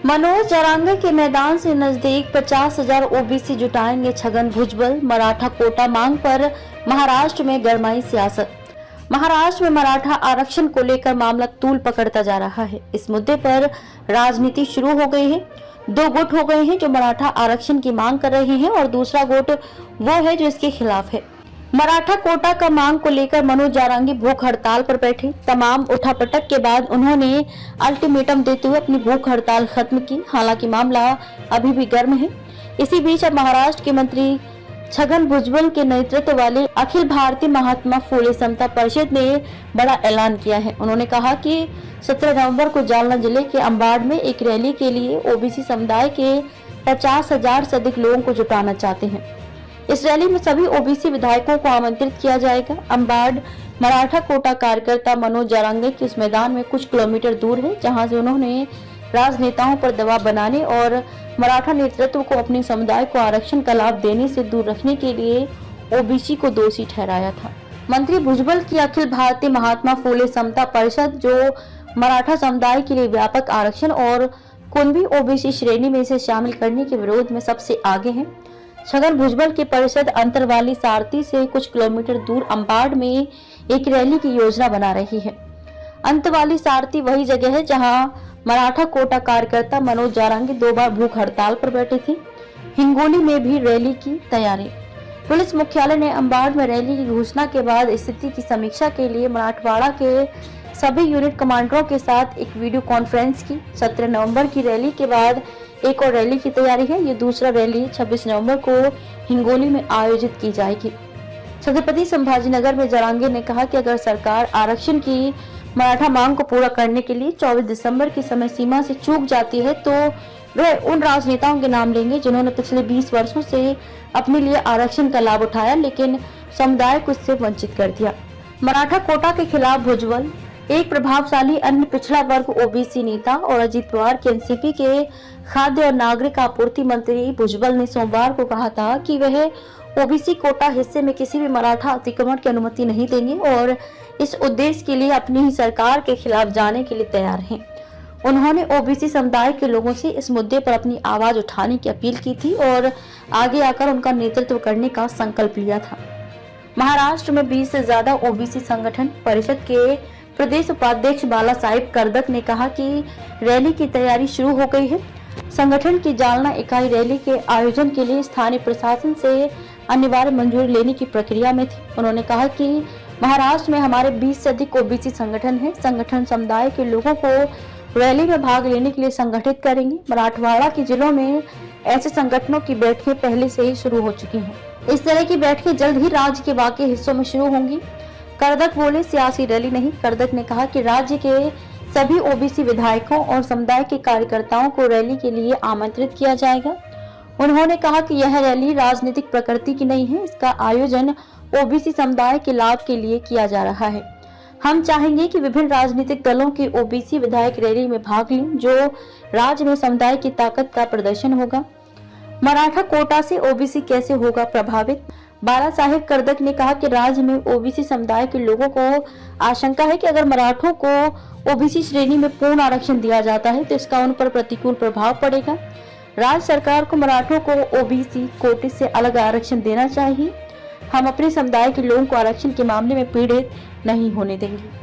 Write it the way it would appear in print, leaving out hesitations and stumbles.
मनोज जरांगे के मैदान से नजदीक 50,000 ओबीसी जुटाएंगे छगन भुजबल। मराठा कोटा मांग पर महाराष्ट्र में गरमाई सियासत। महाराष्ट्र में मराठा आरक्षण को लेकर मामला तूल पकड़ता जा रहा है। इस मुद्दे पर राजनीति शुरू हो गई है। दो गुट हो गए हैं जो मराठा आरक्षण की मांग कर रहे हैं और दूसरा गुट वो है जो इसके खिलाफ है। मराठा कोटा का मांग को लेकर मनोज जारंगी भूख हड़ताल पर बैठे। तमाम उठापटक के बाद उन्होंने अल्टीमेटम देते हुए अपनी भूख हड़ताल खत्म की। हालांकि मामला अभी भी गर्म है। इसी बीच अब महाराष्ट्र के मंत्री छगन भुजबल के नेतृत्व वाले अखिल भारतीय महात्मा फुले समता परिषद ने बड़ा ऐलान किया है। उन्होंने कहा कि 17 नवंबर को जालना जिले के अंबाड़ में एक रैली के लिए ओबीसी समुदाय के 50,000 से अधिक लोगों को जुटाना चाहते हैं। इस रैली में सभी ओबीसी विधायकों को आमंत्रित किया जाएगा। अंबाड़ मराठा कोटा कार्यकर्ता मनोज जारंगे के इस मैदान में कुछ किलोमीटर दूर है, जहां से उन्होंने राजनेताओं पर दबाव बनाने और मराठा नेतृत्व को अपने समुदाय को आरक्षण का लाभ देने से दूर रखने के लिए ओबीसी को दोषी ठहराया था। मंत्री भुजबल की अखिल भारतीय महात्मा फुले समता परिषद, जो मराठा समुदाय के लिए व्यापक आरक्षण और कुणबी ओबीसी श्रेणी में इसे शामिल करने के विरोध में सबसे आगे है। छगन भुजबल की परिषद अंतरवाली सारथी से कुछ किलोमीटर दूर अंबाड़ में एक रैली की योजना बना रही है। अंतरवाली सारथी वही जगह है जहां मराठा कोटा कार्यकर्ता मनोज जारंगी 2 बार भूख हड़ताल पर बैठे थे। हिंगोली में भी रैली की तैयारी। पुलिस मुख्यालय ने अंबाड़ में रैली की घोषणा के बाद स्थिति की समीक्षा के लिए मराठवाड़ा के सभी यूनिट कमांडरों के साथ एक वीडियो कॉन्फ्रेंस की। 17 नवंबर की रैली के बाद एक और रैली की तैयारी है। ये दूसरा रैली 26 नवंबर को हिंगोली में आयोजित की जाएगी। छत्रपति संभाजीनगर में जारंगी ने कहा कि अगर सरकार आरक्षण की मराठा मांग को पूरा करने के लिए 24 दिसंबर की समय सीमा से चूक जाती है तो वह उन राजनेताओं के नाम लेंगे जिन्होंने पिछले 20 वर्षों से अपने लिए आरक्षण का लाभ उठाया लेकिन समुदाय को इससे वंचित कर दिया। मराठा कोटा के खिलाफ भुजबल। एक प्रभावशाली अन्य पिछड़ा वर्ग ओबीसी नेता और अजित पवार के एनसीपी के खाद्य और नागरिक आपूर्ति मंत्री भुजबल ने सोमवार को कहा था कि वह ओबीसी कोटा हिस्से में किसी भी मराठा अतिक्रमण की अनुमति नहीं देंगे और इस उद्देश्य के लिए अपनी ही सरकार के खिलाफ जाने के लिए तैयार हैं। उन्होंने ओबीसी समुदाय के लोगों से इस मुद्दे पर अपनी आवाज उठाने की अपील की थी और आगे आकर उनका नेतृत्व करने का संकल्प लिया था। महाराष्ट्र में 20 से ज्यादा ओबीसी संगठन परिषद के प्रदेश उपाध्यक्ष बाला साहिब करदक ने कहा कि रैली की तैयारी शुरू हो गई है। संगठन की जालना इकाई रैली के आयोजन के लिए स्थानीय प्रशासन से अनिवार्य मंजूरी लेने की प्रक्रिया में थी। उन्होंने कहा कि महाराष्ट्र में हमारे 20 से अधिक ओबीसी संगठन हैं। संगठन समुदाय के लोगों को रैली में भाग लेने के लिए संगठित करेंगे। मराठवाड़ा के जिलों में ऐसे संगठनों की बैठकें पहले से ही शुरू हो चुकी हैं। इस तरह की बैठकें जल्द ही राज्य के बाकी हिस्सों में शुरू होंगी। करदक बोले, सियासी रैली नहीं। करदक ने कहा कि राज्य के सभी ओबीसी विधायकों और समुदाय के कार्यकर्ताओं को रैली के लिए आमंत्रित किया जाएगा। उन्होंने कहा कि यह रैली राजनीतिक प्रकृति की नहीं है। इसका आयोजन ओबीसी समुदाय के लाभ के लिए किया जा रहा है। हम चाहेंगे कि विभिन्न राजनीतिक दलों के ओबीसी विधायक रैली में भाग लें, जो राज्य में समुदाय की ताकत का प्रदर्शन होगा। मराठा कोटा से ओबीसी कैसे होगा प्रभावित? बाला साहेब करदक ने कहा कि राज्य में ओबीसी समुदाय के लोगों को आशंका है कि अगर मराठों को ओबीसी श्रेणी में पूर्ण आरक्षण दिया जाता है तो इसका उन पर प्रतिकूल प्रभाव पड़ेगा। राज्य सरकार को मराठों को ओबीसी कोटे से अलग आरक्षण देना चाहिए। हम अपने समुदाय के लोगों को आरक्षण के मामले में पीड़ित नहीं होने देंगे।